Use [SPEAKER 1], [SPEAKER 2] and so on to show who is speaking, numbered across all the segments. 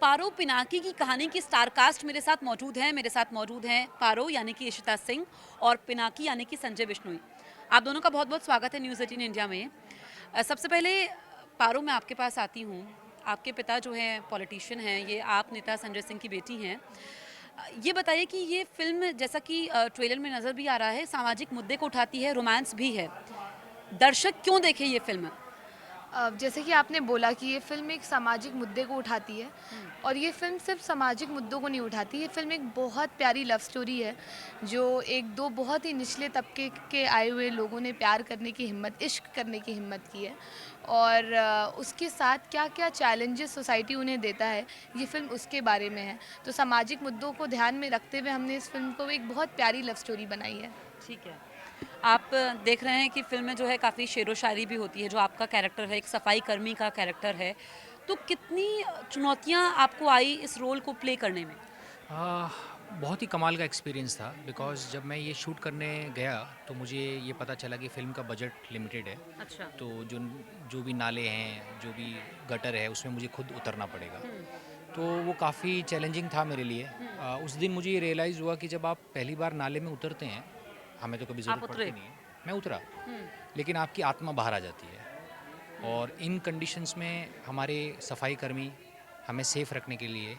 [SPEAKER 1] पारो पिनाकी की कहानी की स्टार कास्ट मेरे साथ मौजूद है। मेरे साथ मौजूद हैं पारो यानी कि इशिता सिंह और पिनाकी यानी कि संजय बिश्नोई। आप दोनों का बहुत बहुत स्वागत है न्यूज़ 18 इंडिया में। सबसे पहले पारो मैं आपके पास आती हूँ। आपके पिता जो हैं पॉलिटिशियन हैं, ये आप नेता संजय सिंह की बेटी हैं। ये बताइए कि ये फिल्म जैसा कि ट्रेलर में नज़र भी आ रहा है, सामाजिक मुद्दे को उठाती है, रोमांस भी है। दर्शक क्यों देखे ये फिल्म?
[SPEAKER 2] जैसे कि आपने बोला कि ये फ़िल्म एक सामाजिक मुद्दे को उठाती है और ये फ़िल्म सिर्फ सामाजिक मुद्दों को नहीं उठाती। ये फ़िल्म एक बहुत प्यारी लव स्टोरी है जो एक दो बहुत ही निचले तबके के आए हुए लोगों ने प्यार करने की हिम्मत, इश्क करने की हिम्मत की है और उसके साथ क्या क्या चैलेंजेस सोसाइटी उन्हें देता है, ये फ़िल्म उसके बारे में है। तो सामाजिक मुद्दों को ध्यान में रखते हुए हमने इस फ़िल्म को एक बहुत प्यारी लव स्टोरी बनाई है।
[SPEAKER 1] ठीक है। आप देख रहे हैं कि फ़िल्म में जो है काफ़ी शेरो शायरी भी होती है, जो आपका कैरेक्टर है, एक सफाई कर्मी का कैरेक्टर है। तो कितनी चुनौतियाँ आपको आई इस रोल को प्ले करने में?
[SPEAKER 3] आह, बहुत ही कमाल का एक्सपीरियंस था बिकॉज़ जब मैं ये शूट करने गया तो मुझे ये पता चला कि फ़िल्म का बजट लिमिटेड है।
[SPEAKER 1] अच्छा।
[SPEAKER 3] तो जो जो भी नाले हैं, जो भी गटर है, उसमें मुझे खुद उतरना पड़ेगा।
[SPEAKER 1] हुँ,
[SPEAKER 3] तो वो काफ़ी चैलेंजिंग था मेरे लिए।
[SPEAKER 1] हुँ।
[SPEAKER 3] उस दिन मुझे ये रियलाइज़ हुआ कि जब आप पहली बार नाले में उतरते हैं, हमें तो कभी
[SPEAKER 1] आप
[SPEAKER 3] ज़रूरत
[SPEAKER 1] उतरे?
[SPEAKER 3] पड़ती नहीं है। मैं उतरा,
[SPEAKER 1] हुँ,
[SPEAKER 3] लेकिन आपकी आत्मा बाहर आ जाती है।
[SPEAKER 1] हुँ।
[SPEAKER 3] और इन कंडीशंस में हमारे सफाई कर्मी हमें सेफ़ रखने के लिए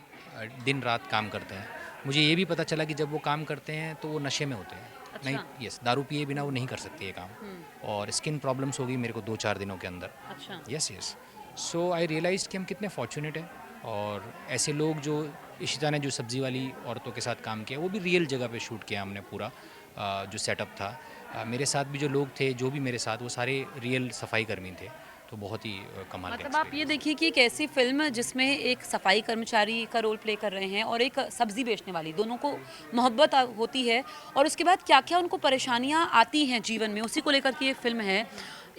[SPEAKER 3] दिन रात काम करते हैं। मुझे ये भी पता चला कि जब वो काम करते हैं तो वो नशे में होते हैं। नहीं,
[SPEAKER 1] अच्छा।
[SPEAKER 3] यस, दारू पिए बिना वो नहीं कर सकते ये काम।
[SPEAKER 1] हुँ,
[SPEAKER 3] और स्किन प्रॉब्लम्स हो गई मेरे को 2-4 दिनों के अंदर।
[SPEAKER 1] अच्छा।
[SPEAKER 3] Yes, yes. सो आई रियलाइज़्ड कि हम कितने फॉर्च्यूनेट हैं और ऐसे लोग जो इशिता ने जो सब्ज़ी वाली औरतों के साथ काम किया, वो भी रियल जगह पे शूट किया हमने पूरा। जो सेटअप था। मेरे साथ भी जो लोग थे, जो भी मेरे साथ, वो सारे रियल सफाई कर्मी थे। तो बहुत ही कमाल का
[SPEAKER 1] मतलब आप ये
[SPEAKER 3] एक्सपीरियंस था।
[SPEAKER 1] देखिए कि एक ऐसी फ़िल्म जिसमें एक सफाई कर्मचारी का रोल प्ले कर रहे हैं और एक सब्ज़ी बेचने वाली, दोनों को मोहब्बत होती है और उसके बाद क्या-क्या उनको परेशानियाँ आती हैं जीवन में, उसी को लेकर के ये फ़िल्म है।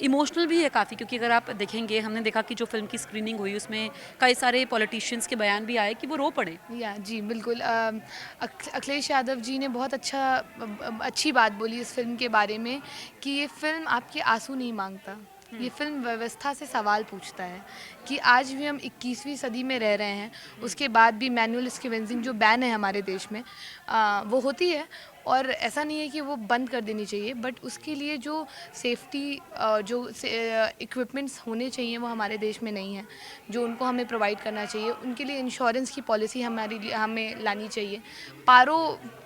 [SPEAKER 1] इमोशनल भी है काफ़ी, क्योंकि अगर आप देखेंगे, हमने देखा कि जो फ़िल्म की स्क्रीनिंग हुई उसमें कई सारे पॉलिटिशियंस के बयान भी आए कि वो रो पड़े।
[SPEAKER 2] या जी, बिल्कुल अखिलेश यादव जी ने बहुत अच्छी बात बोली इस फ़िल्म के बारे में कि ये फ़िल्म आपके आँसू नहीं माँगता।
[SPEAKER 1] हुँ,
[SPEAKER 2] ये फ़िल्म व्यवस्था से सवाल पूछता है कि आज भी हम 21वीं सदी में रह रहे हैं,
[SPEAKER 1] हुँ,
[SPEAKER 2] उसके बाद भी मैनुअल स्केवेंजिंग जो बैन है हमारे देश में वो होती है और ऐसा नहीं है कि वो बंद कर देनी चाहिए, बट उसके लिए जो सेफ्टी जो इक्विपमेंट्स होने चाहिए वो हमारे देश में नहीं है, जो उनको हमें प्रोवाइड करना चाहिए। उनके लिए इंश्योरेंस की पॉलिसी हमें लानी चाहिए। पारो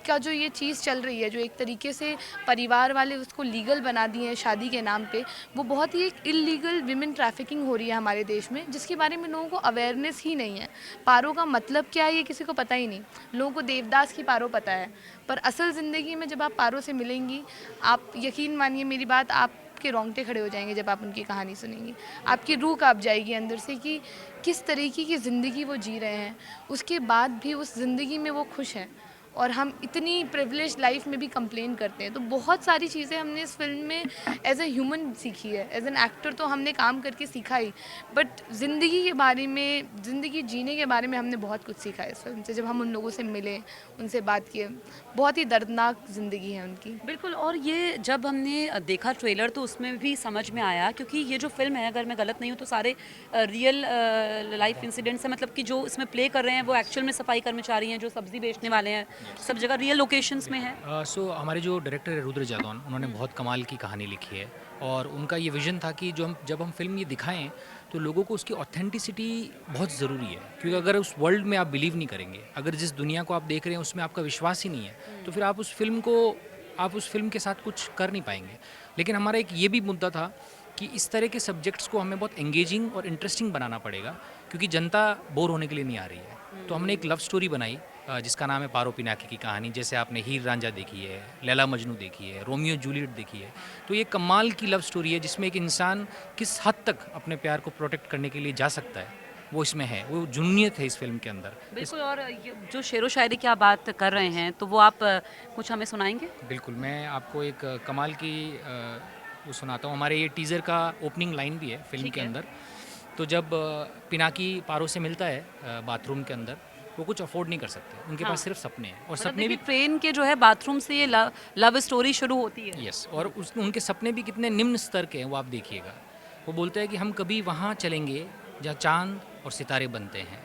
[SPEAKER 2] का जो ये चीज़ चल रही है, जो एक तरीके से परिवार वाले उसको लीगल बना दिए हैं शादी के नाम पे, वो बहुत ही एक इल्लीगल विमेन ट्रैफिकिंग हो रही है हमारे देश में, जिसके बारे में लोगों को अवेयरनेस ही नहीं है। पारो का मतलब क्या है ये किसी को पता ही नहीं। लोगों को देवदास की पारो पता है, पर असल ज़िंदगी में जब आप पारो से मिलेंगी, आप यकीन मानिए मेरी बात, आपके रोंगटे खड़े हो जाएंगे जब आप उनकी कहानी सुनेंगी। आपकी रूह काँप जाएगी अंदर से कि किस तरीके की ज़िंदगी वो जी रहे हैं, उसके बाद भी उस ज़िंदगी में वो खुश हैं और हम इतनी प्रिविलेज्ड लाइफ में भी कंप्लेन करते हैं। तो बहुत सारी चीज़ें हमने इस फ़िल्म में एज़ अ ह्यूमन सीखी है। एज़ एन एक्टर तो हमने काम करके सीखा ही, बट ज़िंदगी के बारे में, ज़िंदगी जीने के बारे में हमने बहुत कुछ सीखा है इस फ़िल्म से। जब हम उन लोगों से मिले, उनसे बात किए, बहुत ही दर्दनाक ज़िंदगी है उनकी।
[SPEAKER 1] बिल्कुल। और ये जब हमने देखा ट्रेलर तो उसमें भी समझ में आया, क्योंकि ये जो फ़िल्म है, अगर मैं गलत नहीं हूँ तो सारे रियल लाइफ इंसिडेंट्स हैं, मतलब कि जो इसमें प्ले कर रहे हैं वो
[SPEAKER 3] यस,
[SPEAKER 1] एक्चुअल में सफाई कर्मचारी हैं, जो सब्ज़ी बेचने वाले हैं,
[SPEAKER 3] यस।
[SPEAKER 1] सब जगह रियल लोकेशंस में है।
[SPEAKER 3] बिल्कुल। सो हमारे जो डायरेक्टर है रुद्र जादौन, उन्होंने
[SPEAKER 1] हुँ,
[SPEAKER 3] बहुत कमाल की कहानी लिखी है और उनका ये विज़न था कि जब हम फ़िल्म ये दिखाएँ, तो लोगों को उसकी ऑथेंटिसिटी बहुत ज़रूरी है। क्योंकि अगर उस वर्ल्ड में आप बिलीव नहीं करेंगे, अगर जिस दुनिया को आप देख रहे हैं उसमें आपका विश्वास ही नहीं है,
[SPEAKER 1] हुँ,
[SPEAKER 3] तो फिर आप उस फ़िल्म के साथ कुछ कर नहीं पाएँगे। लेकिन हमारा एक ये भी मुद्दा था कि इस तरह के सब्जेक्ट्स को हमें बहुत एंगेजिंग और इंटरेस्टिंग बनाना पड़ेगा, क्योंकि जनता बोर होने के लिए नहीं आ रही है। तो हमने एक
[SPEAKER 1] हुँ।
[SPEAKER 3] लव स्टोरी बनाई जिसका नाम है पारो पिनाकी की कहानी। जैसे आपने हीर रांझा देखी है, लैला मजनू देखी है, रोमियो जूलियट देखी है। तो ये कमाल की लव स्टोरी है जिसमें एक इंसान किस हद तक अपने प्यार को प्रोटेक्ट करने के लिए जा सकता है, वो इसमें है। वो जुनूनियत है इस फ़िल्म के अंदर। इस
[SPEAKER 1] बिल्कुल। और ये जो शेरो शायरी की आप बात कर रहे हैं, तो वो आप कुछ हमें सुनाएँगे?
[SPEAKER 3] बिल्कुल, मैं आपको एक कमाल की वो सुनाता हूँ। हमारे ये टीज़र का ओपनिंग लाइन भी है फ़िल्म
[SPEAKER 1] ठीक
[SPEAKER 3] के
[SPEAKER 1] है।
[SPEAKER 3] अंदर। तो जब पिनाकी पारो से मिलता है बाथरूम के अंदर, वो कुछ अफ़ोर्ड नहीं कर सकते। उनके पास
[SPEAKER 1] हाँ,
[SPEAKER 3] सिर्फ़ सपने हैं और
[SPEAKER 1] मतलब
[SPEAKER 3] सपने
[SPEAKER 1] देखिए
[SPEAKER 3] भी।
[SPEAKER 1] ट्रेन के जो है बाथरूम से ये लव स्टोरी शुरू होती है।
[SPEAKER 3] यस, और
[SPEAKER 1] हुँ,
[SPEAKER 3] उनके सपने भी कितने निम्न स्तर के हैं वो आप देखिएगा। वो बोलते हैं कि हम कभी वहाँ चलेंगे जहाँ चाँद और सितारे बनते हैं,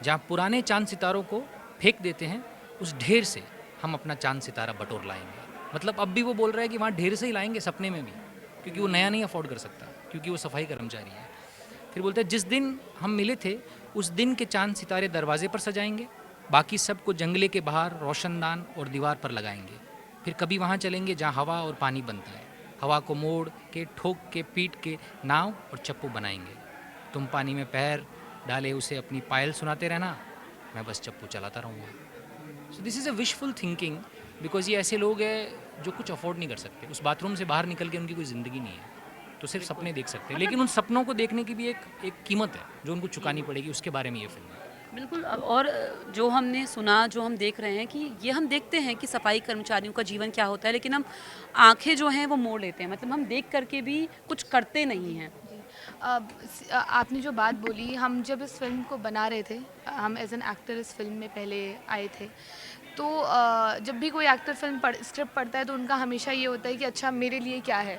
[SPEAKER 3] जहाँ पुराने चांद सितारों को फेंक देते हैं, उस ढेर से हम अपना चांद सितारा बटोर लाएंगे। मतलब अब भी वो बोल रहा है कि वहाँ ढेर से ही लाएंगे सपने में भी, क्योंकि वो नया नहीं अफोर्ड कर सकता, क्योंकि वो सफाई कर्मचारी है। फिर बोलते हैं जिस दिन हम मिले थे उस दिन के चांद सितारे दरवाजे पर सजाएंगे, बाकी सबको जंगले के बाहर रोशनदान और दीवार पर लगाएंगे। फिर कभी वहाँ चलेंगे जहाँ हवा और पानी बनता है, हवा को मोड़ के, ठोक के, पीट के नाव और चप्पू बनाएंगे। तुम पानी में पैर डाले उसे अपनी पायल सुनाते रहना, मैं बस चप्पू चलाता रहूँगा। So this is a wishful thinking, because ये ऐसे लोग हैं जो कुछ अफोर्ड नहीं कर सकते। उस बाथरूम से बाहर निकल के उनकी कोई ज़िंदगी नहीं है, तो सिर्फ सपने देख सकते हैं। लेकिन उन सपनों को देखने की भी एक कीमत है जो उनको चुकानी पड़ेगी, उसके बारे में ये फिल्म है।
[SPEAKER 1] बिल्कुल। और जो हमने सुना, जो हम देख रहे हैं कि ये हम देखते हैं कि सफाई कर्मचारियों का जीवन क्या होता है, लेकिन हम आंखें जो हैं वो मोड़ लेते हैं, मतलब हम देख करके भी कुछ करते नहीं हैं।
[SPEAKER 2] आपने जो बात बोली, हम जब इस फिल्म को बना रहे थे, हम एज एन एक्टर इस फिल्म में पहले आए थे, तो जब भी कोई एक्टर फिल्म स्क्रिप्ट पढ़ता है तो उनका हमेशा ये होता है कि अच्छा मेरे लिए क्या है।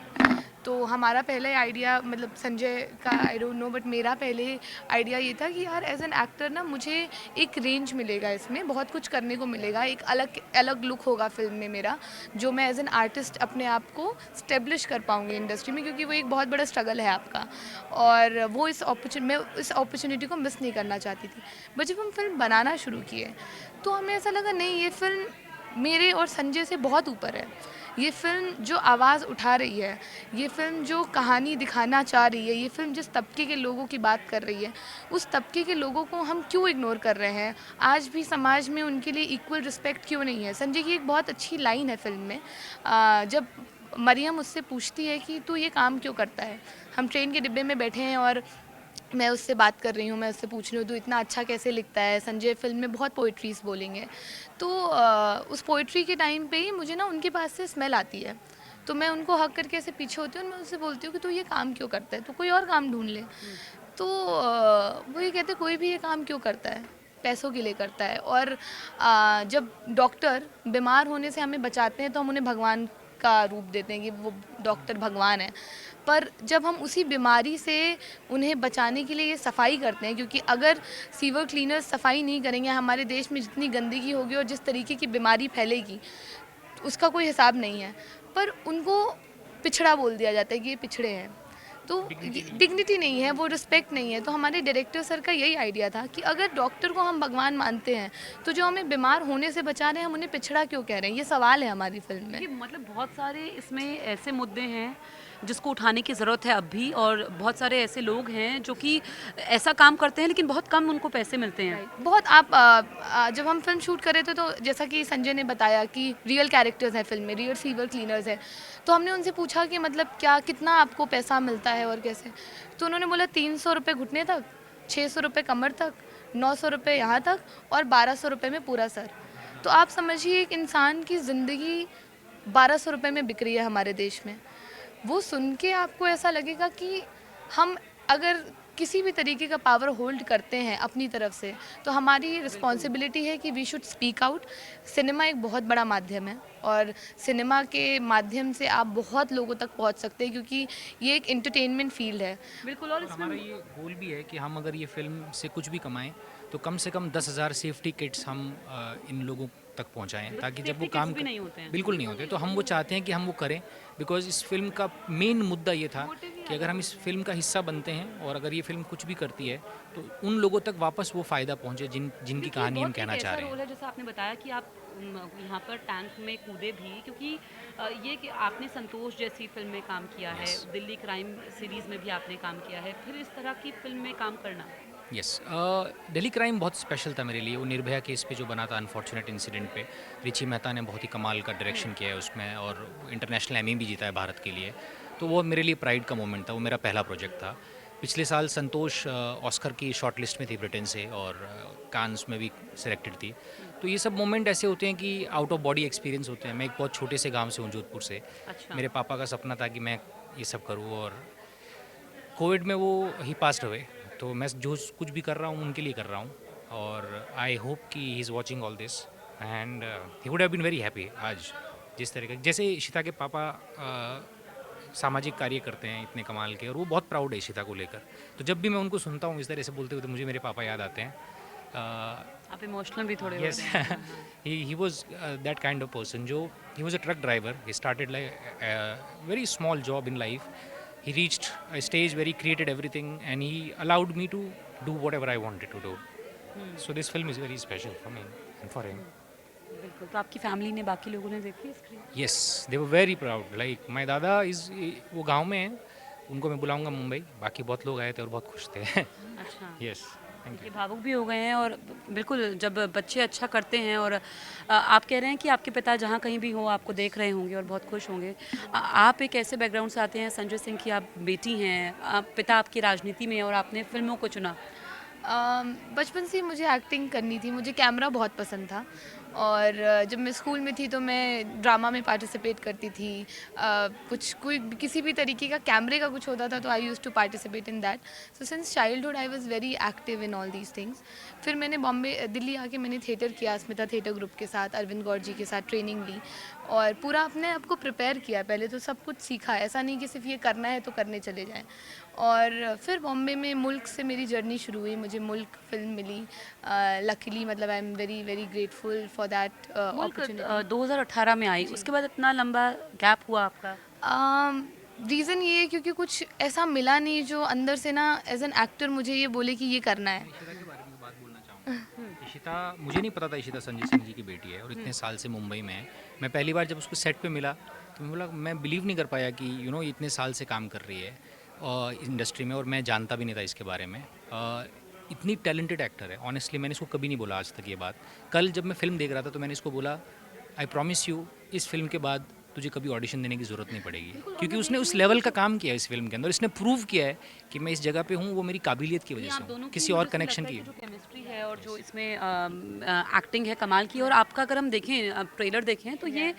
[SPEAKER 2] तो हमारा पहले आइडिया, मतलब संजय का आई डोंट नो, बट मेरा पहले आइडिया ये था कि यार एज एन एक्टर ना मुझे एक रेंज मिलेगा, इसमें बहुत कुछ करने को मिलेगा, एक अलग अलग लुक होगा फिल्म में मेरा, जो मैं एज एन आर्टिस्ट अपने आप को स्टेब्लिश कर पाऊँगी इंडस्ट्री में, क्योंकि वो एक बहुत बड़ा स्ट्रगल है आपका, और वो मैं इस अपॉर्चुनिटी को मिस नहीं करना चाहती थी। बट जब हम फिल्म बनाना शुरू किए तो हमें ऐसा लगा नहीं, ये फिल्म मेरे और संजय से बहुत ऊपर है। ये फिल्म जो आवाज़ उठा रही है, ये फिल्म जो कहानी दिखाना चाह रही है, ये फिल्म जिस तबके के लोगों की बात कर रही है, उस तबके के लोगों को हम क्यों इग्नोर कर रहे हैं? आज भी समाज में उनके लिए इक्वल रिस्पेक्ट क्यों नहीं है? संजय की एक बहुत अच्छी लाइन है फिल्म में, जब मरियम उससे पूछती है कि तू ये काम क्यों करता है। हम ट्रेन के डिब्बे में बैठे हैं और मैं उससे बात कर रही हूँ, मैं उससे पूछ रही हूँ तू इतना अच्छा कैसे लिखता है। संजय फिल्म में बहुत पोइट्रीज बोलेंगे, तो उस पोइट्री के टाइम पे ही मुझे ना उनके पास से स्मेल आती है, तो मैं उनको हक करके ऐसे पीछे होती हूँ और मैं उससे बोलती हूँ कि तू ये काम क्यों करता है, तो कोई और काम ढूंढ ले। तो वो ये कहते कोई भी ये काम क्यों करता है, पैसों के लिए करता है। और जब डॉक्टर बीमार होने से हमें बचाते हैं तो हम उन्हें भगवान का रूप देते हैं कि वो डॉक्टर भगवान है, पर जब हम उसी बीमारी से उन्हें बचाने के लिए ये सफाई करते हैं, क्योंकि अगर सीवर क्लीनर्स सफाई नहीं करेंगे, हमारे देश में जितनी गंदगी होगी और जिस तरीके की बीमारी फैलेगी उसका कोई हिसाब नहीं है, पर उनको पिछड़ा बोल दिया जाता है कि ये पिछड़े हैं, तो डिग्निटी नहीं है, वो रिस्पेक्ट नहीं है। तो हमारे डायरेक्टर सर का यही आइडिया था कि अगर डॉक्टर को हम भगवान मानते हैं तो जो हमें बीमार होने से बचा रहे हैं हम उन्हें पिछड़ा क्यों कह रहे हैं? ये सवाल है हमारी फिल्म में।
[SPEAKER 1] कि मतलब बहुत सारे इसमें ऐसे मुद्दे हैं जिसको उठाने की ज़रूरत है अब भी, और बहुत सारे ऐसे लोग हैं जो कि ऐसा काम करते हैं लेकिन बहुत कम उनको पैसे मिलते हैं।
[SPEAKER 2] बहुत जब हम फिल्म शूट कर रहे थे तो जैसा कि संजय ने बताया कि रियल कैरेक्टर्स हैं फिल्म में, रियल सीवर क्लीनर्स हैं, तो हमने उनसे पूछा कि मतलब क्या कितना आपको पैसा मिलता है और कैसे, तो उन्होंने बोला 300 रुपये घुटने तक, 600 रुपये कमर तक, 900 रुपये यहाँ तक और 1200 रुपये में पूरा सर। तो आप समझिए एक इंसान की ज़िंदगी 1200 रुपये में बिक रही है हमारे देश में। वो सुन के आपको ऐसा लगेगा कि हम अगर किसी भी तरीके का पावर होल्ड करते हैं अपनी तरफ से तो हमारी रिस्पॉन्सिबिलिटी है कि we should speak out. Cinema एक बहुत बड़ा माध्यम है और सिनेमा के माध्यम से आप बहुत लोगों तक पहुंच सकते हैं, क्योंकि ये एक एंटरटेनमेंट फील्ड है।
[SPEAKER 1] बिल्कुल। और
[SPEAKER 3] हमारा ये गोल भी है कि हम अगर ये फिल्म से कुछ भी कमाएं तो कम से कम 10,000 सेफ्टी किट्स हम इन लोगों तक पहुंचाएं, ताकि जब वो काम
[SPEAKER 1] भी नहीं होते हैं।
[SPEAKER 3] बिल्कुल नहीं होते, तो हम वो चाहते हैं कि हम वो करें। बिकॉज इस फिल्म का मेन मुद्दा ये था कि अगर हम इस फिल्म का हिस्सा बनते हैं और अगर ये फिल्म कुछ भी करती है तो उन लोगों तक वापस वो फ़ायदा पहुंचे जिनकी कहानी हम कहना चाह रहे हैं।
[SPEAKER 1] रोल है, जैसे आपने बताया कि आप यहाँ पर टैंक में कूदे भी, क्योंकि ये कि आपने संतोष जैसी फिल्म में काम किया है, दिल्ली क्राइम सीरीज़ में भी आपने काम किया है, फिर इस तरह की फिल्म में काम करना।
[SPEAKER 3] यस, दिल्ली क्राइम बहुत स्पेशल था मेरे लिए। वो निर्भया केस पे जो बना था, अनफॉर्चुनेट इंसिडेंट पे, रिची मेहता ने बहुत ही कमाल का डायरेक्शन किया है उसमें और इंटरनेशनल एमी भी जीता है भारत के लिए, तो वो मेरे लिए प्राइड का मोमेंट था। वो मेरा पहला प्रोजेक्ट था। पिछले साल संतोष ऑस्कर की शॉर्ट लिस्ट में थी ब्रिटेन से और कांस में भी सिलेक्टेड थी। तो ये सब मोमेंट ऐसे होते हैं कि आउट ऑफ बॉडी एक्सपीरियंस होते हैं। मैं एक बहुत छोटे से गांव से हूँ, जोधपुर से।
[SPEAKER 1] अच्छा।
[SPEAKER 3] मेरे पापा का सपना था कि मैं ये सब करूँ और कोविड में वो ही पास्ट हुए, तो मैं जो कुछ भी कर रहा हूँ उनके लिए कर रहा हूँ और आई होप कि he is watching all this and he would have been very happy. आज जिस तरीके जैसे इशिता के पापा सामाजिक कार्य करते हैं इतने कमाल के, और वो बहुत प्राउड है इशिता को लेकर, तो जब भी मैं उनको सुनता हूँ इस तरह से बोलते हुए तो मुझे मेरे पापा याद आते हैं।
[SPEAKER 1] आप इमोशनल भी थोड़े हो
[SPEAKER 3] Yes,
[SPEAKER 1] रहे हैं।
[SPEAKER 3] he was that kind of person. जो he was a truck driver. He started like a very small job in life. He reached a stage where he created everything, and he allowed me to do whatever I wanted to do. So this film is very special for me and for him.
[SPEAKER 1] बिल्कुल, तो आपकी family ने, बाकी लोगों ने देखी screen?
[SPEAKER 3] Yes, they were very proud. Like my dada is वो गांव में है, उनको मैं बुलाऊंगा मुंबई. बाकी बहुत लोग आए थे और बहुत खुश थे.
[SPEAKER 1] अच्छा।
[SPEAKER 3] Yes, thank
[SPEAKER 1] देखिए
[SPEAKER 3] you.
[SPEAKER 1] भावुक भी हो गए हैं, और बिल्कुल जब बच्चे अच्छा करते हैं, और आप कह रहे हैं कि आपके पिता जहाँ कहीं भी हो आपको देख रहे होंगे और बहुत खुश होंगे। आप एक ऐसे बैकग्राउंड से आते हैं, संजय सिंह की आप बेटी हैं, पिता आपकी राजनीति में हैं और आपने फिल्मों को चुना।
[SPEAKER 2] बचपन से ही मुझे एक्टिंग करनी थी, मुझे कैमरा बहुत पसंद था। और जब मैं स्कूल में थी तो मैं ड्रामा में पार्टिसिपेट करती थी। कुछ कोई किसी भी तरीके का कैमरे का कुछ होता था तो I used to participate in that. So since childhood I was very active in all these things. फिर मैंने दिल्ली आके मैंने थिएटर किया, अस्मिता थिएटर ग्रुप के साथ, अरविंद गौर जी के साथ ट्रेनिंग ली और पूरा अपने आप को प्रिपेयर किया। पहले तो सब कुछ सीखा, ऐसा नहीं कि सिर्फ ये करना है तो करने चले जाएं। और फिर बॉम्बे में मुल्क से मेरी जर्नी शुरू हुई, मुझे मुल्क फिल्म मिली। लकीली मतलब I am very very grateful for that
[SPEAKER 1] मुल्क
[SPEAKER 2] अपॉर्चुनिटी।
[SPEAKER 1] 2018 में आई, उसके बाद इतना लंबा गैप हुआ आपका?
[SPEAKER 2] रीज़न ये है क्योंकि कुछ ऐसा मिला नहीं जो अंदर से ना एज एन एक्टर मुझे ये बोले कि ये करना है।
[SPEAKER 3] इशिता के बारे में बात बोलना चाहूँगा। इशिता, मुझे नहीं पता था इशिता संजय सिंह जी की बेटी है और इतने साल से मुंबई में है। मैं पहली बार जब उसको सेट पे मिला तो मैं बोला, मैं बिलीव नहीं कर पाया कि इतने साल से काम कर रही है इंडस्ट्री में, और मैं जानता भी नहीं था इसके बारे में। इतनी टैलेंटेड एक्टर है, ऑनेस्टली मैंने इसको कभी नहीं बोला आज तक ये बात। कल जब मैं फिल्म देख रहा था तो मैंने इसको बोला, आई प्रॉमिस यू इस फिल्म के बाद तुझे कभी ऑडिशन देने की ज़रूरत नहीं पड़ेगी, क्योंकि उसने उस लेवल का काम किया इस फिल्म के अंदर। इसने प्रूव किया है कि मैं इस जगह पे हूँ, वो मेरी काबिलियत की वजह
[SPEAKER 1] आप
[SPEAKER 3] से
[SPEAKER 1] दोनों
[SPEAKER 3] हूँ,
[SPEAKER 1] की
[SPEAKER 3] किसी
[SPEAKER 1] मुझे
[SPEAKER 3] और
[SPEAKER 1] ऐसा
[SPEAKER 3] कनेक्शन
[SPEAKER 1] लगता है
[SPEAKER 3] की।
[SPEAKER 1] कि जो केमिस्ट्री है और जो इसमें एक्टिंग है कमाल की, और आपका अगर हम देखें, ट्रेलर देखें तो ये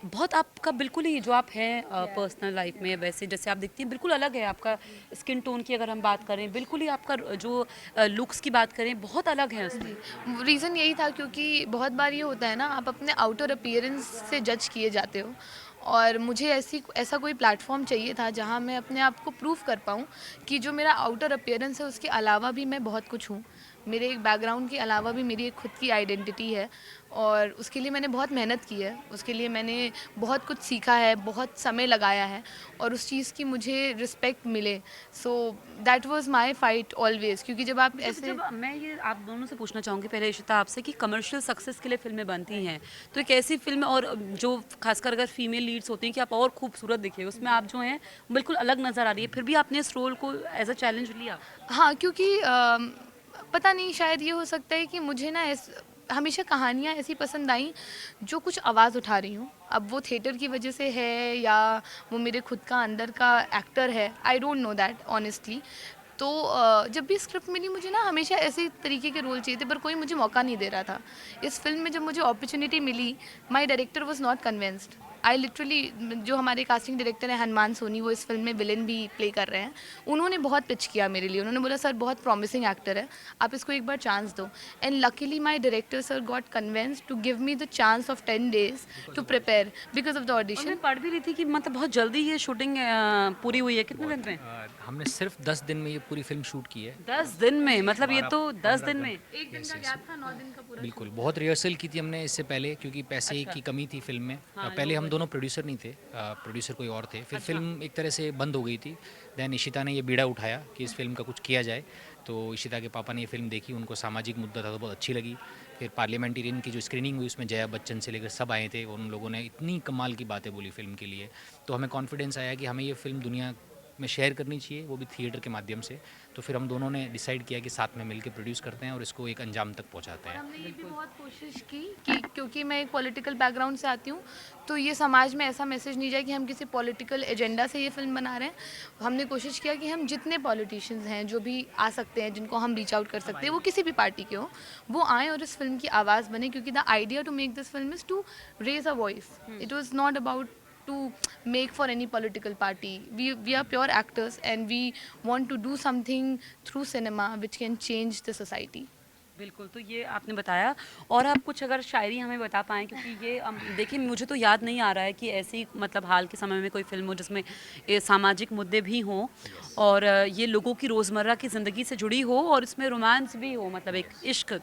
[SPEAKER 1] बहुत आपका बिल्कुल ही जो आप हैं पर्सनल लाइफ में वैसे जैसे आप दिखती हैं बिल्कुल अलग है। आपका स्किन टोन की अगर हम बात करें, बिल्कुल ही आपका जो लुक्स की बात करें बहुत अलग है उसमें।
[SPEAKER 2] रीज़न यही था क्योंकि बहुत बार ये होता है ना, आप अपने आउटर अपीयरेंस से जज किए जाते हो और मुझे ऐसा कोई प्लेटफॉर्म चाहिए था जहाँ मैं अपने आप को प्रूव कर पाऊँ कि जो मेरा आउटर अपीयरेंस है उसके अलावा भी मैं बहुत कुछ हूँ। मेरे एक बैकग्राउंड के अलावा भी मेरी एक खुद की आइडेंटिटी है और उसके लिए मैंने बहुत मेहनत की है, उसके लिए मैंने बहुत कुछ सीखा है, बहुत समय लगाया है और उस चीज़ की मुझे रिस्पेक्ट मिले। So that was my fight always, क्योंकि जब आप ऐसे
[SPEAKER 1] जब मैं ये आप दोनों से पूछना चाहूँगी पहले इशिता आपसे कि कमर्शियल सक्सेस के लिए फिल्में बनती हैं, तो एक ऐसी फिल्म और जो खासकर अगर फीमेल लीड्स होती हैं कि आप और खूबसूरत दिखे, उसमें आप जो हैं बिल्कुल अलग नज़र आ रही है, फिर भी आपने इस रोल को एज अ चैलेंज लिया।
[SPEAKER 2] हाँ, क्योंकि पता नहीं, शायद ये हो सकता है कि मुझे ना हमेशा कहानियाँ ऐसी पसंद आई जो कुछ आवाज़ उठा रही हूँ। अब वो थिएटर की वजह से है या वो मेरे खुद का अंदर का एक्टर है, I don't know that honestly. तो जब भी स्क्रिप्ट मिली मुझे ना हमेशा ऐसे तरीके के रोल चाहिए थे, पर कोई मुझे मौका नहीं दे रहा था। इस फिल्म में जब मुझे अपॉर्चुनिटी मिली, my director was not convinced. I literally, जो हमारे कास्टिंग डायरेक्टर हैं हनुमान सोनी, वो इस फिल्म में विलेन भी प्ले कर रहे हैं, उन्होंने बहुत पिच किया मेरे लिए। उन्होंने बोला, सर बहुत प्रॉमिसिंग एक्टर है, आप इसको एक बार चांस दो। And luckily my director sir got convinced to give me the chance of 10 days to prepare because of the
[SPEAKER 1] और
[SPEAKER 2] ऑडिशन।
[SPEAKER 1] मैं पढ़ भी रही थी कि मतलब बहुत जल्दी ये शूटिंग पूरी हुई है, कितने दिन में?
[SPEAKER 3] हमने सिर्फ 10 दिन में ये पूरी फिल्म शूट की है।
[SPEAKER 1] 10 दिन में, मतलब ये तो 10 दिन में।
[SPEAKER 2] एक दिन का गैप था, 9 दिन का पूरा।
[SPEAKER 3] बिल्कुल, बहुत रिहर्सल की थी हमने इससे पहले, क्योंकि पैसे की कमी थी फिल्म में। पहले हम दोनों प्रोड्यूसर नहीं थे, प्रोड्यूसर कोई और थे। फिर फिल्म एक तरह से बंद हो गई थी। दैन इशिता ने ये बीड़ा उठाया कि इस फिल्म का कुछ किया जाए। तो इशिता के पापा ने ये फिल्म देखी, उनको सामाजिक मुद्दा था तो बहुत अच्छी लगी। फिर पार्लियामेंटेरियन की जो स्क्रीनिंग हुई उसमें जया बच्चन से लेकर सब आए थे और उन लोगों ने इतनी कमाल की बातें बोली फिल्म के लिए। तो हमें कॉन्फिडेंस आया कि हमें ये फिल्म दुनिया में शेयर करनी चाहिए, वो भी थिएटर के माध्यम से। तो फिर हम दोनों ने डिसाइड किया कि साथ में मिलकर प्रोड्यूस करते हैं और इसको एक अंजाम तक पहुंचाते हैं।
[SPEAKER 2] हमने ये भी बहुत कोशिश की कि क्योंकि मैं एक पॉलिटिकल बैकग्राउंड से आती हूँ, तो ये समाज में ऐसा मैसेज नहीं जाए कि हम किसी पॉलिटिकल एजेंडा से ये फिल्म बना रहे हैं। हमने कोशिश किया कि हम जितने पॉलिटिशियंस हैं जो भी आ सकते हैं, जिनको हम रीच आउट कर सकते हैं, वो किसी भी पार्टी के हो, वो आएँ और इस फिल्म की आवाज़ बने। क्योंकि the idea to make this film is to raise a voice, it was not about to make for any political party. We are pure actors and we want to do something through cinema which can change the society.
[SPEAKER 1] बिल्कुल, तो ये आपने बताया। और आप कुछ अगर शायरी हमें बता पाएँ, क्योंकि ये देखिए मुझे तो याद नहीं आ रहा है कि ऐसी मतलब हाल के समय में कोई फिल्म हो जिसमें ये सामाजिक मुद्दे भी हों और ये लोगों की रोज़मर्रा की ज़िंदगी से जुड़ी हो और इसमें रोमांस भी हो, मतलब एक इश्क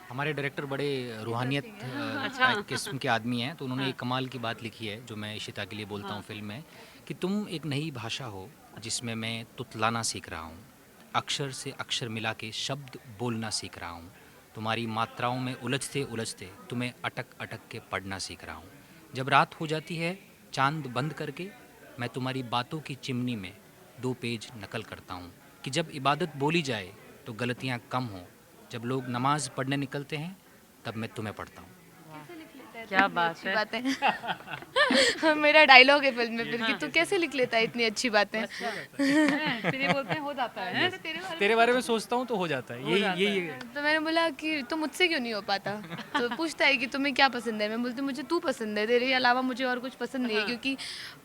[SPEAKER 3] हमारे डायरेक्टर बड़े रूहानियत टाइप किस्म के आदमी हैं, तो उन्होंने एक कमाल की बात लिखी है जो मैं इशिता के लिए बोलता हूँ फिल्म में, कि तुम एक नई भाषा हो जिसमें मैं तुतलाना सीख रहा हूँ, अक्षर से अक्षर मिला के शब्द बोलना सीख रहा हूँ, तुम्हारी मात्राओं में उलझते उलझते तुम्हें अटक अटक के पढ़ना सीख रहा हूँ। जब रात हो जाती है चांद बंद करके, मैं तुम्हारी बातों की चिमनी में 2 पेज नकल करता हूँ, कि जब इबादत बोली जाए तो गलतियाँ कम हों, जब लोग नमाज पढ़ने निकलते हैं तब मैं तुम्हें पढ़ता हूँ।
[SPEAKER 1] क्या बात
[SPEAKER 2] अच्छी
[SPEAKER 1] है।
[SPEAKER 2] बातें मेरा डायलॉग है फिल्म में फिर कि तू कैसे लिख लेता है इतनी अच्छी बातें।
[SPEAKER 1] फिर ये बोलते हैं हो जाता है।
[SPEAKER 3] तेरे बारे में सोचता हूँ तो हो जाता है, यही
[SPEAKER 2] तो मैंने बोला कि तो मुझसे क्यों नहीं हो पाता। तो पूछता है कि तुम्हें क्या पसंद है, मैं बोलती हूँ मुझे तू पसंद है, तेरे अलावा मुझे और कुछ पसंद नहीं है। क्योंकि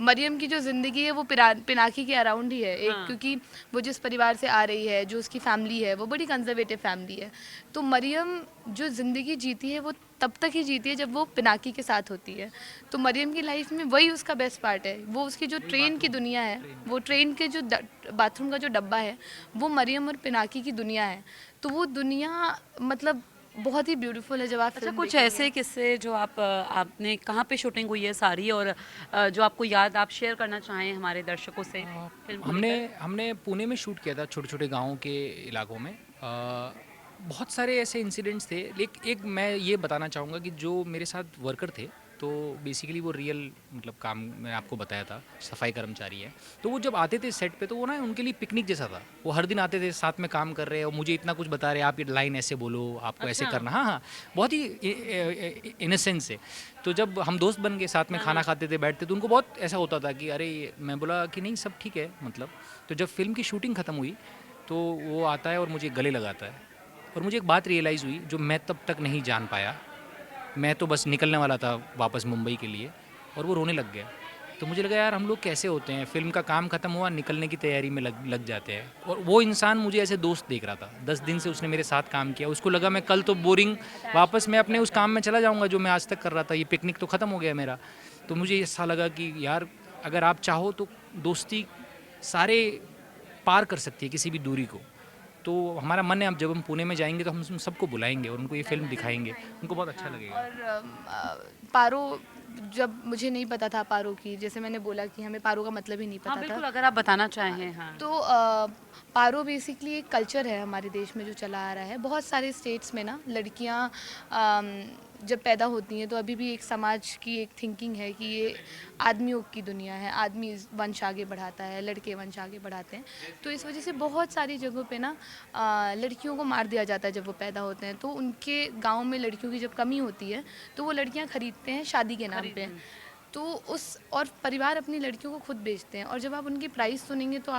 [SPEAKER 2] मरियम की जो ज़िंदगी है वो पिनाकी के अराउंड ही है एक, क्योंकि वो जिस परिवार से आ रही है, जो उसकी फैमिली है वो बड़ी कंजर्वेटिव फैमिली है। तो मरियम जो ज़िंदगी जीती है वो तब तक ही जीती है जब वो पिनाकी के साथ होती है। तो मरियम की लाइफ में वही उसका बेस्ट पार्ट है, वो उसकी जो ट्रेन की दुनिया है, वो ट्रेन के जो बाथरूम का जो डब्बा है वो मरियम और पिनाकी की दुनिया है। तो वो दुनिया मतलब बहुत ही ब्यूटीफुल है। जब आप
[SPEAKER 1] अच्छा,
[SPEAKER 2] फिल्म
[SPEAKER 1] कुछ
[SPEAKER 2] देखेंगे।
[SPEAKER 1] ऐसे किस्से जो आपने कहाँ पे शूटिंग हुई है सारी, और जो आपको याद आप शेयर करना चाहें हमारे दर्शकों से फिल्म को
[SPEAKER 3] हमने
[SPEAKER 1] लेकर?
[SPEAKER 3] हमने पुणे में शूट किया था, छोटे छोटे गाँव के इलाकों में। बहुत सारे ऐसे इंसिडेंट्स थे, लेकिन एक मैं ये बताना चाहूँगा कि जो मेरे साथ वर्कर थे, तो बेसिकली वो रियल मतलब काम मैंने आपको बताया था, सफाई कर्मचारी है। तो वो जब आते थे सेट पे तो वो ना उनके लिए पिकनिक जैसा था। वो हर दिन आते थे, साथ में काम कर रहे हैं और मुझे इतना कुछ बता रहे हैं, आप ये लाइन ऐसे बोलो, आपको ऐसे
[SPEAKER 1] अच्छा।
[SPEAKER 3] करना। हाँ हाँ, बहुत ही इनोसेंस से। तो जब हम दोस्त बन गए, साथ में खाना खाते थे, बैठते, तो उनको बहुत ऐसा होता था कि अरे मैं बोला कि नहीं सब ठीक है मतलब। तो जब फिल्म की शूटिंग ख़त्म हुई तो वो आता है और मुझे गले लगाता है, और मुझे एक बात रियलाइज़ हुई जो मैं तब तक नहीं जान पाया। मैं तो बस निकलने वाला था वापस मुंबई के लिए, और वो रोने लग गया। तो मुझे लगा यार हम लोग कैसे होते हैं, फ़िल्म का काम ख़त्म हुआ, निकलने की तैयारी में लग जाते हैं, और वो इंसान मुझे ऐसे दोस्त देख रहा था। 10 दिन से उसने मेरे साथ काम किया, उसको लगा मैं कल तो बोरिंग वापस मैं अपने उस काम में चला जाऊँगा जो मैं आज तक कर रहा था, ये पिकनिक तो ख़त्म हो गया मेरा। तो मुझे ऐसा लगा कि यार अगर आप चाहो तो दोस्ती सारे पार कर सकती है किसी भी दूरी को। तो हमारा मन है अब जब हम पुणे में जाएंगे तो हम सबको बुलाएंगे और उनको ये फिल्म दिखाएंगे, उनको बहुत अच्छा लगेगा।
[SPEAKER 2] और पारो, जब मुझे नहीं पता था पारो की, जैसे मैंने बोला कि हमें पारो का मतलब ही नहीं
[SPEAKER 1] हाँ
[SPEAKER 2] पता
[SPEAKER 1] बिल्कुल,
[SPEAKER 2] था।
[SPEAKER 1] अगर आप बताना चाहें। हाँ
[SPEAKER 2] तो पारो बेसिकली एक कल्चर है हमारे देश में जो चला आ रहा है। बहुत सारे स्टेट्स में ना लड़कियां जब पैदा होती हैं तो अभी भी एक समाज की एक थिंकिंग है कि ये आदमियों की दुनिया है, आदमी वंश आगे बढ़ाता है, लड़के वंश आगे बढ़ाते हैं। तो इस वजह से बहुत सारी जगहों पे ना लड़कियों को मार दिया जाता है जब वो पैदा होते हैं। तो उनके गाँव में लड़कियों की जब कमी होती है तो वो लड़कियाँ खरीदते हैं शादी के नाम पे। तो उस और परिवार अपनी लड़कियों को खुद बेचते हैं। और जब आप उनकी प्राइस सुनेंगे तो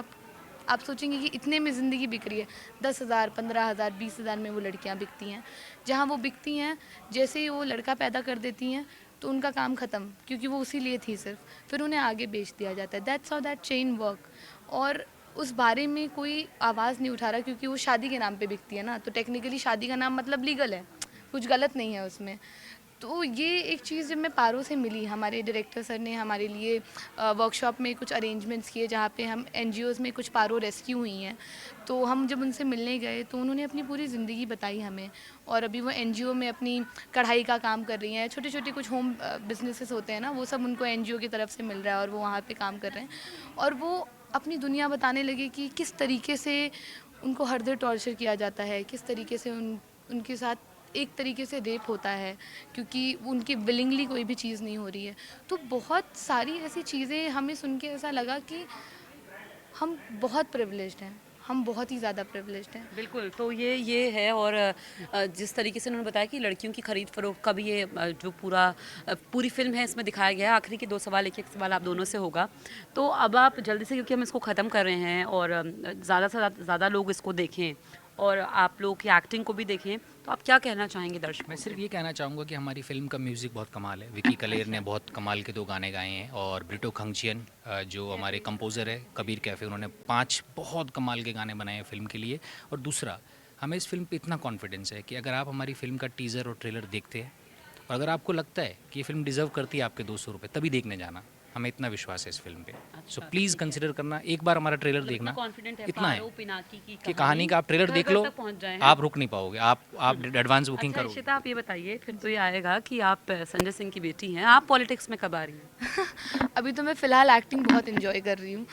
[SPEAKER 2] आप सोचेंगे कि इतने में ज़िंदगी बिक रही है। 10,000, 15,000, 20,000 में वो लड़कियां बिकती हैं। जहां वो बिकती हैं, जैसे ही वो लड़का पैदा कर देती हैं तो उनका काम ख़त्म, क्योंकि वो उसी लिए थी सिर्फ। फिर उन्हें आगे बेच दिया जाता है। That's how that chain work. और उस बारे में कोई आवाज़ नहीं उठा रहा, क्योंकि वो शादी के नाम पे बिकती है ना। तो टेक्निकली शादी का नाम मतलब लीगल है, कुछ गलत नहीं है उसमें। तो ये एक चीज़ जब मैं पारो से मिली, हमारे डायरेक्टर सर ने हमारे लिए वर्कशॉप में कुछ अरेंजमेंट्स किए जहाँ पे हम एनजीओज़ में कुछ पारो रेस्क्यू हुई हैं। तो हम जब उनसे मिलने गए तो उन्होंने अपनी पूरी ज़िंदगी बताई हमें। और अभी वो एनजीओ में अपनी कढ़ाई का काम कर रही हैं। छोटे छोटे कुछ होम बिजनेसेस होते हैं ना, वो सब उनको एनजीओ की तरफ से मिल रहा है और वो वहाँ पे काम कर रहे हैं। और वो अपनी दुनिया बताने लगे कि किस तरीके से उनको हर दिन टॉर्चर किया जाता है, किस तरीके से उनके साथ एक तरीके से रेप होता है, क्योंकि उनकी विलिंगली कोई भी चीज़ नहीं हो रही है। तो बहुत सारी ऐसी चीज़ें हमें सुन के ऐसा लगा कि हम बहुत प्रिविलेज्ड हैं, हम बहुत ही ज़्यादा प्रिविलेज्ड हैं।
[SPEAKER 1] बिल्कुल, तो ये है। और जिस तरीके से उन्होंने बताया कि लड़कियों की खरीद फरोख्त का भी ये जो पूरी फिल्म है इसमें दिखाया गया है। आखिरी के 2 सवाल, एक सवाल आप दोनों से होगा। तो अब आप जल्दी से, क्योंकि हम इसको ख़त्म कर रहे हैं और ज़्यादा से ज़्यादा लोग इसको देखें और आप लोग की एक्टिंग को भी देखें, तो आप क्या कहना चाहेंगे दर्शकों
[SPEAKER 3] मैं
[SPEAKER 1] से?
[SPEAKER 3] सिर्फ ये कहना चाहूँगा कि हमारी फ़िल्म का म्यूज़िक बहुत कमाल है। विकी कलेर ने बहुत कमाल के 2 गाने गाए हैं, और ब्रिटो खंगचियन जो हमारे कंपोज़र है कबीर कैफ़े, उन्होंने 5 बहुत कमाल के गाने बनाए हैं फ़िल्म के लिए। और दूसरा, हमें इस फ़िल्म पे इतना कॉन्फिडेंस है कि अगर आप हमारी फ़िल्म का टीज़र और ट्रेलर देखते हैं और अगर आपको लगता है कि ये फ़िल्म डिज़र्व करती है आपके 200 रुपये, तभी देखने जाना। हमें इतना विश्वास है इस फिल्म पे। सो
[SPEAKER 1] अच्छा,
[SPEAKER 3] प्लीज़ कंसिडर करना, एक बार हमारा ट्रेलर देखना।
[SPEAKER 1] कॉन्फिडेंट है
[SPEAKER 3] इतना है
[SPEAKER 1] पारो पिनाकी की
[SPEAKER 3] कि कहानी का आप ट्रेलर
[SPEAKER 1] घर
[SPEAKER 3] देख
[SPEAKER 1] घर
[SPEAKER 3] लो,
[SPEAKER 1] तक पहुंच जाए हैं।
[SPEAKER 3] आप रुक नहीं पाओगे, आप एडवांस बुकिंग
[SPEAKER 1] अच्छा
[SPEAKER 3] करोगे।
[SPEAKER 1] इशिता, आप ये बताइए, फिर तो ये आएगा कि आप संजय सिंह की बेटी हैं, आप पॉलिटिक्स में कब आ रही हैं?
[SPEAKER 2] अभी तो मैं फ़िलहाल एक्टिंग बहुत इन्जॉय कर रही हूँ।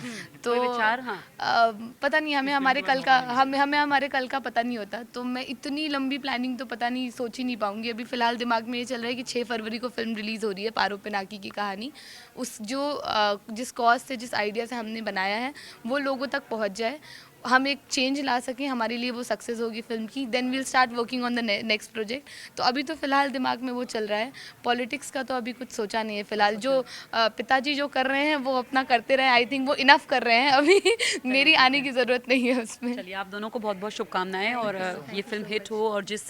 [SPEAKER 2] तो
[SPEAKER 1] कोई विचार? हाँ।
[SPEAKER 2] पता नहीं, हमें हमारे कल का पता नहीं होता, तो मैं इतनी लंबी प्लानिंग तो पता नहीं सोच ही नहीं पाऊँगी। अभी फ़िलहाल दिमाग में ये चल रहा है कि 6 फरवरी को फ़िल्म रिलीज़ हो रही है, पारो पिनाकी की कहानी। जिस कॉज़ से, जिस आइडिया से हमने बनाया है, वो लोगों तक पहुँच जाए, हम एक चेंज ला सकें, हमारे लिए वो सक्सेस होगी फिल्म की। Then we'll start working on the next project. तो अभी तो फ़िलहाल दिमाग में वो चल रहा है। पॉलिटिक्स का तो अभी कुछ सोचा नहीं है फ़िलहाल। जो पिताजी जो कर रहे हैं वो अपना करते रहे, आई थिंक वो इनफ कर रहे हैं अभी। मेरी आने की ज़रूरत नहीं है उसमें।
[SPEAKER 1] चलिए, आप दोनों को बहुत बहुत शुभकामनाएं, और ये फिल्म हिट हो और जिस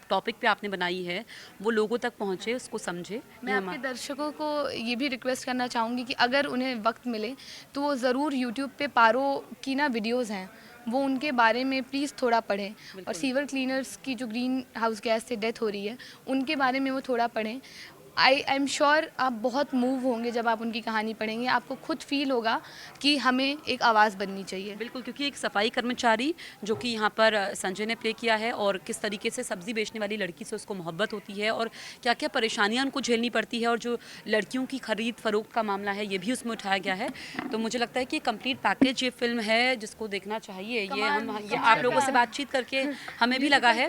[SPEAKER 1] टॉपिक पे आपने बनाई है वो लोगों तक पहुंचे, उसको समझे।
[SPEAKER 2] मैं आपके दर्शकों को ये भी रिक्वेस्ट करना चाहूँगी कि अगर उन्हें वक्त मिले तो वो ज़रूर यूट्यूब पे पारो की ना वीडियोज़ हैं, वो उनके बारे में प्लीज़ थोड़ा पढ़ें। और सीवर क्लीनर्स की जो ग्रीन हाउस गैस से डेथ हो रही है, उनके बारे में वो थोड़ा पढ़ें। आई एम श्योर आप बहुत मूव होंगे जब आप उनकी कहानी पढ़ेंगे। आपको खुद फील होगा कि हमें एक आवाज़ बननी चाहिए।
[SPEAKER 1] बिल्कुल, क्योंकि एक सफाई कर्मचारी जो कि यहाँ पर संजय ने प्ले किया है, और किस तरीके से सब्जी बेचने वाली लड़की से उसको मोहब्बत होती है और क्या क्या परेशानियाँ उनको झेलनी पड़ती है, और जो लड़कियों की खरीद फरोख्त का मामला है ये भी उसमें उठाया गया है। तो मुझे लगता है कि कंप्लीट पैकेज ये फिल्म है जिसको देखना चाहिए। ये आप लोगों से बातचीत करके हमें भी लगा है।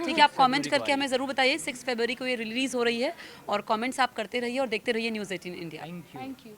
[SPEAKER 1] ठीक है, आप कमेंट करके हमें ज़रूर बताइए। 6 फरवरी को ये रिलीज़ हो रही है, और कमेंट्स आप करते रहिए और देखते रहिए news 18 India.
[SPEAKER 3] Thank you.
[SPEAKER 2] Thank you.